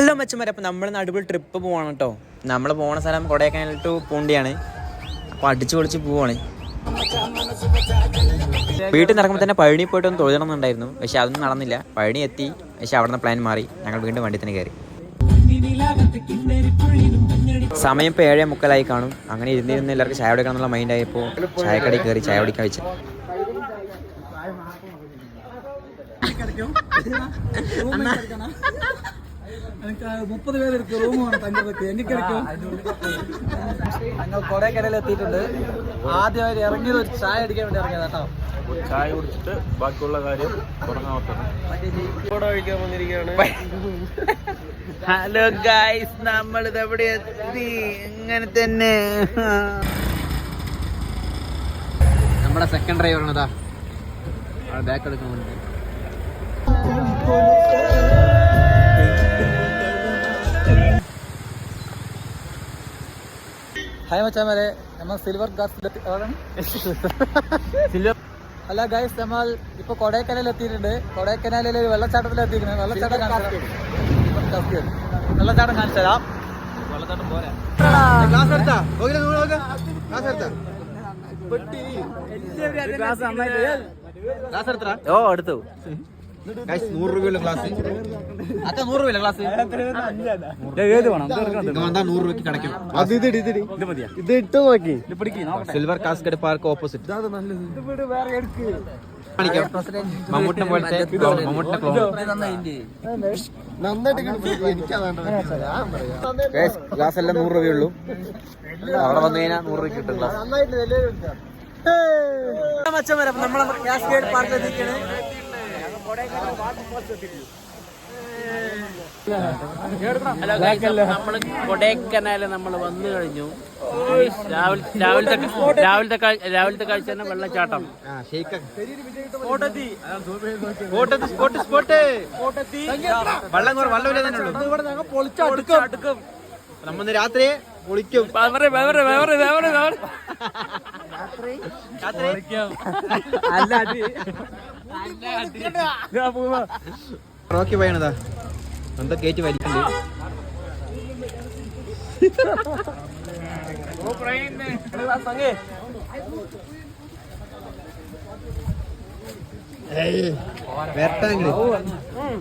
Hello മച്ചന്മാരെ, അപ്പോൾ നമ്മൾ അടിപൊളി ട്രിപ്പ് പോവാണ് കേട്ടോ. നമ്മൾ പോണ സ്ഥലം കൊടൈക്കനാൽ ടു പൂണ്ടിയാണ്. അപ്പോൾ അടിച്ചു പൊളിച്ച് പോവാണ്. വീട്ടിൽ നിന്ന് ഇറങ്ങുമ്പോൾ തന്നെ പഴനി പോയിട്ടൊന്ന് തൊഴുതണമെന്നുണ്ടായിരുന്നു, പക്ഷെ അതൊന്നും നടന്നില്ല. പഴനി എത്തി, പക്ഷെ അവിടെ നിന്ന് പ്ലാൻ മാറി. ഞങ്ങൾ വീണ്ടും വണ്ടി തന്നെ കയറി. സമയം ഇപ്പോൾ 7:45 കാണും. അങ്ങനെ ഇരുന്നിരുന്ന് എല്ലാവർക്കും ചായ കുടിക്കണം എന്നുള്ള മൈൻഡായപ്പോൾ ചായക്കടയിൽ കയറി ചായ കുടിക്കാൻ വെച്ചു. എനിക്ക് 30 പേര് റൂമാണ് തങ്ങുന്നത്. എനിക്കെടുക്കും. ഞങ്ങൾ കൊടൈക്കനാൽ എത്തിയിട്ടുണ്ട്. ആദ്യമായിട്ട് ഇറങ്ങിയത് ഒരു ചായ അടിക്കാൻ വേണ്ടി ഇറങ്ങിയത് കേട്ടോ. ചായ കുടിച്ചിട്ട് ബാക്കിയുള്ള കാര്യം തുടങ്ങാൻ കഴിക്കാൻ വന്നിരിക്കുകയാണ്. ഹലോ ഗൈസ്, നമ്മളിത് എവിടെ എത്തി? ഇങ്ങനെ തന്നെ നമ്മുടെ സെക്കൻഡ് ഡ്രൈവറാണ്. ബാക്ക് എടുക്കുന്നുണ്ട്. ഹായ് മച്ചാമാരെ, നമ്മൾ സിൽവർ അല്ല ഗൈസ്, നമ്മൾ ഇപ്പൊ കൊടൈക്കനാൽ എത്തിയിട്ടുണ്ട്. കൊടൈക്കനാലിൽ ഒരു വെള്ളച്ചാട്ടത്തിൽ എത്തിയിരിക്കുന്നത്. വെള്ളച്ചാട്ടം കാണിച്ചു തരാം. വെള്ളച്ചാട്ടം പോരാ. ഓ എടുത്തു. 100 രൂപയുള്ള ക്ലാസ്. അച്ഛ 100 രൂപ ക്ലാസ്. 100 രൂപയ്ക്ക് കിടക്കും. ഇത് ഇട്ട് നോക്കി. Silver cascade park opposite. മമ്മൂട്ടിനെ പോലത്തെ മമ്മൂട്ടിനെ ക്ലോൺ. ഗ്ലാസ് എല്ലാം 100 രൂപയുള്ളൂ. അവിടെ വന്നു കഴിഞ്ഞാൽ 100 രൂപയ്ക്ക് കിട്ടും ഗ്ലാസ്. മച്ചന്മാരെ, നമ്മളെ കാസ്കേഡ് പാർക്കിലെത്തിക്കാണ്. നമ്മള് കൊടൈക്കനാല് നമ്മൾ വന്നു കഴിഞ്ഞു. രാവിലത്തെ കാഴ്ച തന്നെ വെള്ളച്ചാട്ടം. നമ്മ രാത്രി പൊളിക്കും. റോക്കി പയ്യണതാ എന്താ കയറ്റി വലിക്കണ്ട്. വരട്ടെങ്കില്